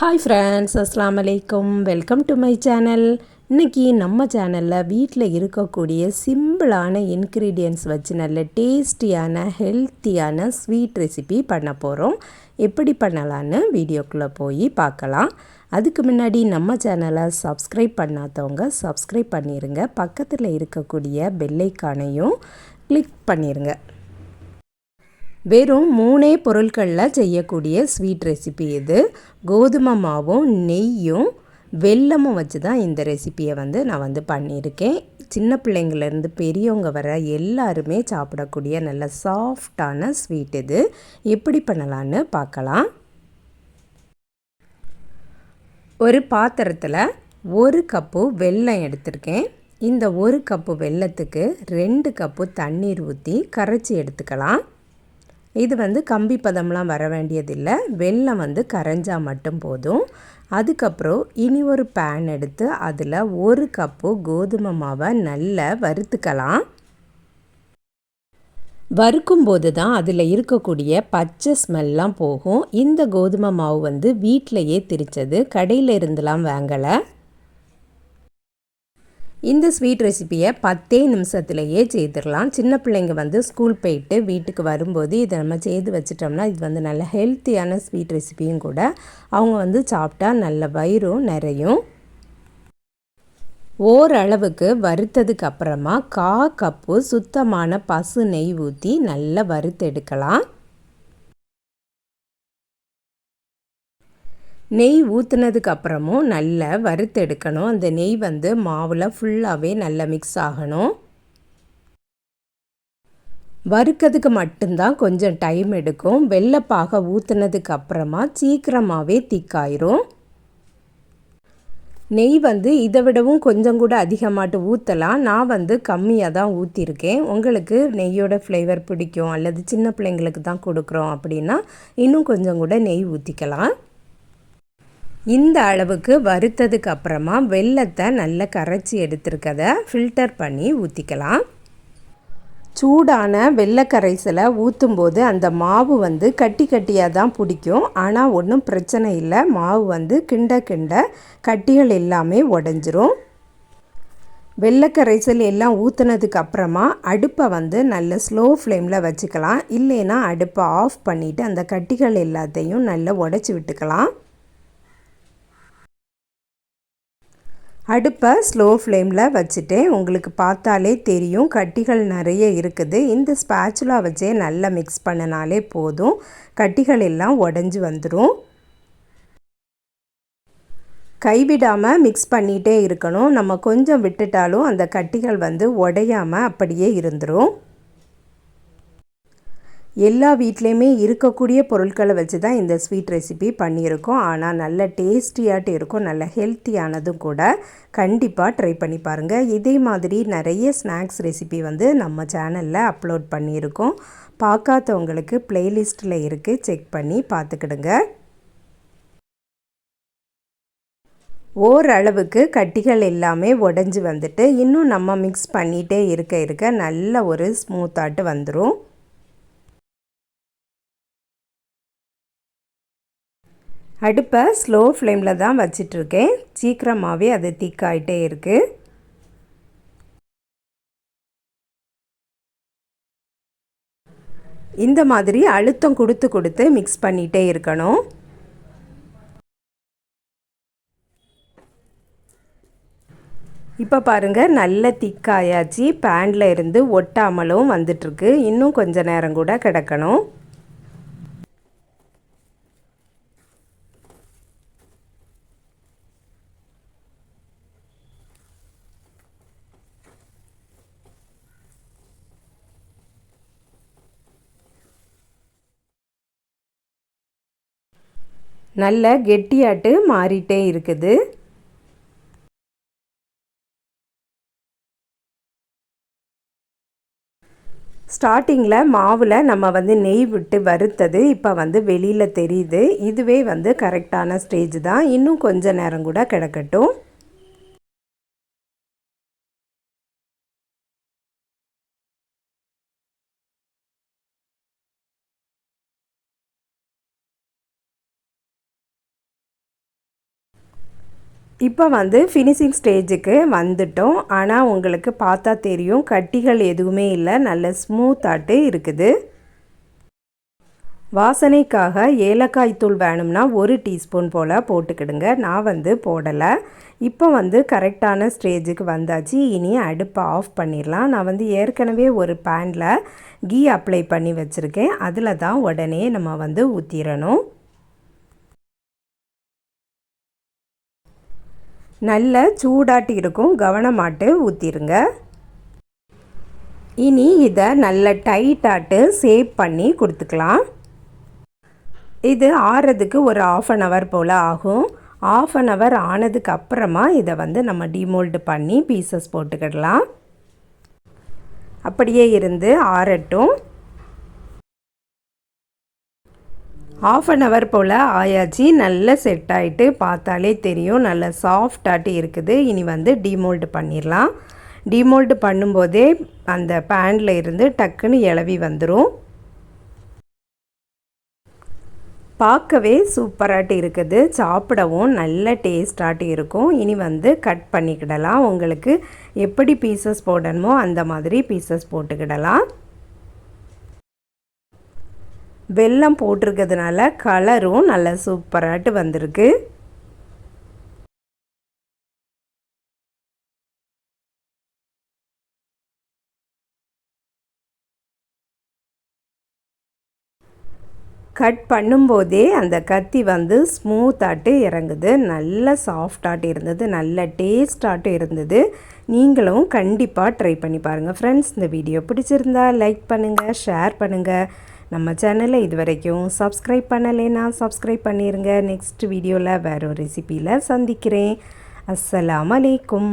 Hi friends, அஸ்ஸலாமு அலைக்கும். Welcome to my channel. இன்றைக்கி நம்ம சேனலில் வீட்டில் இருக்கக்கூடிய சிம்பிளான இன்க்ரீடியன்ட்ஸ் வச்சு நல்ல டேஸ்டியான ஹெல்த்தியான ஸ்வீட் ரெசிபி பண்ண போகிறோம். எப்படி பண்ணலான்னு வீடியோக்குள்ளே போய் பார்க்கலாம். அதுக்கு முன்னாடி நம்ம சேனலை சப்ஸ்கிரைப் பண்ணாதவங்க சப்ஸ்கிரைப் பண்ணிடுங்க. பக்கத்தில் இருக்கக்கூடிய பெல் ஐகானையும் கிளிக் பண்ணிடுங்க. வெறும் 3 பொருட்களில் செய்யக்கூடிய ஸ்வீட் ரெசிபி இது. கோதுமை மாவும் நெய்யும் வெல்லமும் வச்சு தான் இந்த ரெசிப்பியை நான் பண்ணியிருக்கேன். சின்ன பிள்ளைங்கள்லேருந்து பெரியவங்க வர எல்லாருமே சாப்பிடக்கூடிய நல்ல சாஃப்டான ஸ்வீட் இது. எப்படி பண்ணலான்னு பார்க்கலாம். ஒரு பாத்திரத்தில் 1 கப்பு வெல்லம் எடுத்திருக்கேன். இந்த 1 கப்பு வெல்லத்துக்கு 2 கப்பு தண்ணீர் ஊற்றி கரைச்சி எடுத்துக்கலாம். இது கம்பி பதம்லாம் வர வேண்டியதில்லை. வெல்லம் கரைஞ்சால் மட்டும் போதும். அதுக்கப்புறம் இனி ஒரு பேன் எடுத்து அதில் 1 கப்பு கோதுமை மாவை நல்லா வறுத்துக்கலாம். வறுக்கும்போது தான் அதில் இருக்கக்கூடிய பச்சை ஸ்மெல்லாம் போகும். இந்த கோதுமை மாவு வீட்டிலையே திரிச்சது, கடையில் இருந்துலாம் வாங்கலை. இந்த ஸ்வீட் ரெசிப்பியை 10 நிமிஷத்துலேயே செய்திடலாம். சின்ன பிள்ளைங்க ஸ்கூல் போயிட்டு வீட்டுக்கு வரும்போது இதை நம்ம செய்து வச்சிட்டோம்னா இது நல்ல ஹெல்த்தியான ஸ்வீட் ரெசிப்பியும் கூட. அவங்க சாப்பிட்டா நல்ல வயிறும் நிறையும். ஓரளவுக்கு வறுத்ததுக்கு அப்புறமா 1/4 கப்பு சுத்தமான பசு நெய் ஊற்றி நல்லா வறுத்து எடுக்கலாம். நெய் ஊற்றுனதுக்கு அப்புறமும் நல்லா வறுத்து எடுக்கணும். அந்த நெய் மாவில் ஃபுல்லாகவே நல்லா மிக்ஸ் ஆகணும். வறுக்கிறதுக்கு மட்டும்தான் கொஞ்சம் டைம் எடுக்கும். வெள்ளைப்பாக ஊற்றுனதுக்கு அப்புறமா சீக்கிரமாகவே திக்காயிரும். நெய் இதை விடவும் கொஞ்சம் கூட அதிகமாட்டு ஊற்றலாம். நான் கம்மியாக தான் ஊற்றிருக்கேன். உங்களுக்கு நெய்யோட ஃப்ளேவர் பிடிக்கும் அல்லது சின்ன பிள்ளைங்களுக்கு தான் கொடுக்குறோம் அப்படின்னா இன்னும் கொஞ்சம் கூட நெய் ஊற்றிக்கலாம். இந்த அளவுக்கு வறுத்ததுக்கு அப்புறமா வெல்லத்தை நல்லா கரைச்சி எடுத்துருக்கதை ஃபில்டர் பண்ணி ஊற்றிக்கலாம். சூடான வெள்ளை கரைசலை ஊற்றும்போது அந்த மாவு கட்டி கட்டியாக தான் பிடிக்கும். ஆனால் ஒன்றும் பிரச்சனை இல்லை. மாவு கிண்ட கிண்ட கட்டிகள் எல்லாமே உடஞ்சிரும். வெள்ளை கரைசல் எல்லாம் ஊற்றுனதுக்கு அப்புறமா அடுப்பை நல்ல ஸ்லோ ஃப்ளேமில் வச்சுக்கலாம். இல்லைன்னா அடுப்பை ஆஃப் பண்ணிவிட்டு அந்த கட்டிகள் எல்லாத்தையும் நல்லா உடச்சி விட்டுக்கலாம். அடுப்பை ஸ்லோ ஃப்ளேமில் வச்சுட்டு உங்களுக்கு பார்த்தாலே தெரியும் கட்டிகள் நிறைய இருக்குது. இந்த ஸ்பேச்சுலா வச்சே நல்லா மிக்ஸ் பண்ணினாலே போதும். கட்டிகள் எல்லாம் உடஞ்சி வந்துடும். கைவிடாமல் மிக்ஸ் பண்ணிகிட்டே இருக்கணும். நம்ம கொஞ்சம் விட்டுட்டாலும் அந்த கட்டிகள் உடையாமல் அப்படியே இருந்துடும். எல்லா வீட்லேயுமே இருக்கக்கூடிய பொருட்களை வச்சு தான் இந்த ஸ்வீட் ரெசிபி பண்ணியிருக்கோம். ஆனால் நல்ல டேஸ்டியாட்டு இருக்கும், நல்ல ஹெல்த்தியானதும் கூட. கண்டிப்பாக ட்ரை பண்ணி பாருங்கள். இதே மாதிரி நிறைய ஸ்நாக்ஸ் ரெசிபி நம்ம சேனலில் அப்லோட் பண்ணியிருக்கோம். பார்க்காதவங்களுக்கு ப்ளேலிஸ்ட்டில் இருக்குது, செக் பண்ணி பார்த்துக்கிடுங்க. ஓரளவுக்கு கட்டிகள் எல்லாமே உடஞ்சி வந்துட்டு இன்னும் நம்ம மிக்ஸ் பண்ணிகிட்டே இருக்க நல்ல ஒரு ஸ்மூத்தாட்டு வந்துடும். அடுப்பை ஸ்லோ ஃப்ளேமில் தான் வச்சிட்ருக்கேன். சீக்கிரமாகவே அது திக்காயிட்டே இருக்குது. இந்த மாதிரி அழுத்தம் கொடுத்து கொடுத்து மிக்ஸ் பண்ணிகிட்டே இருக்கணும். இப்போ பாருங்கள், நல்ல திக்காயாச்சு. பேனில் இருந்து ஒட்டாமலும் வந்துட்டுருக்கு. இன்னும் கொஞ்சம் நேரம் கூட கிடக்கணும். நல்ல கெட்டியாட்டு மாறிட்டே இருக்குது. ஸ்டார்டிங்கில் மாவில் நம்ம நெய் விட்டு வறுத்தது இப்போ வெளியில் தெரியுது. இதுவே கரெக்டான ஸ்டேஜ் தான். இன்னும் கொஞ்சம் நேரம் கூட கிடக்கட்டும். இப்போ வந்து ஃபினிஷிங் ஸ்டேஜுக்கு வந்துட்டோம். ஆனால் உங்களுக்கு பார்த்தா தெரியும் கட்டிகள் எதுவுமே இல்லை, நல்ல ஸ்மூத்தாட்டு இருக்குது. வாசனைக்காக ஏலக்காய் தூள் வேணும்னா 1 டீஸ்பூன் போல் போட்டுக்கிடுங்க. நான் வந்து போடலை. இப்போ வந்து கரெக்டான ஸ்டேஜுக்கு வந்தாச்சு. இனி அடுப்பை ஆஃப் பண்ணிடலாம். நான் வந்து ஏற்கனவே ஒரு பேனில் கீ அப்ளை பண்ணி வச்சுருக்கேன். அதில் தான் உடனே நம்ம வந்து ஊற்றிடணும். நல்ல சூடாட்டி இருக்கும், கவனமாட்டு ஊற்றிடுங்க. இனி இதை நல்ல டைட்டாட்டு சேவ் பண்ணி கொடுத்துக்கலாம். இது ஆறுறதுக்கு ஒரு 1/2 hour போல் ஆகும். 1/2 hour ஆனதுக்கு அப்புறமா இதை வந்து நம்ம டிமோல்டு பண்ணி பீசஸ் போட்டுக்கிடலாம். அப்படியே இருந்து ஆறட்டும். 1/2 hour போல் ஆயாச்சு. நல்ல செட் ஆகிட்டு பார்த்தாலே தெரியும், நல்ல சாஃப்டாட்டு இருக்குது. இனி வந்து டிமோல்டு பண்ணிடலாம். டிமோல்டு பண்ணும்போதே அந்த பேனில் இருந்து டக்குன்னு இளவி வந்துடும். பார்க்கவே சூப்பராட்டு இருக்குது, சாப்பிடவும் நல்ல டேஸ்டாட்டு இருக்கும். இனி வந்து கட் பண்ணிக்கிடலாம். உங்களுக்கு எப்படி பீசஸ் போடணுமோ அந்த மாதிரி பீசஸ் போட்டுக்கிடலாம். வெல்லம் போட்டிருக்கிறதுனால கலரும் நல்ல சூப்பராட்டு வந்திருக்கு. கட் பண்ணும்போதே அந்த கத்தி வந்து ஸ்மூத்தாட்டு இறங்குது, நல்ல சாஃப்டாட்டு இருந்தது, நல்ல டேஸ்டாட்டு இருந்தது. நீங்களும் கண்டிப்பாக ட்ரை பண்ணி பாருங்கள் ஃப்ரெண்ட்ஸ். இந்த வீடியோ பிடிச்சிருந்தா லைக் பண்ணுங்கள், ஷேர் பண்ணுங்கள். நம்ம சேனலை இது வரைக்கும் சப்ஸ்கிரைப் பண்ணலைன்னா சப்ஸ்கிரைப் பண்ணிடுங்க. நெக்ஸ்ட் வீடியோவில் வேறு ஒரு ரெசிபியில் சந்திக்கிறேன். அஸ்ஸலாமு அலைக்கும்.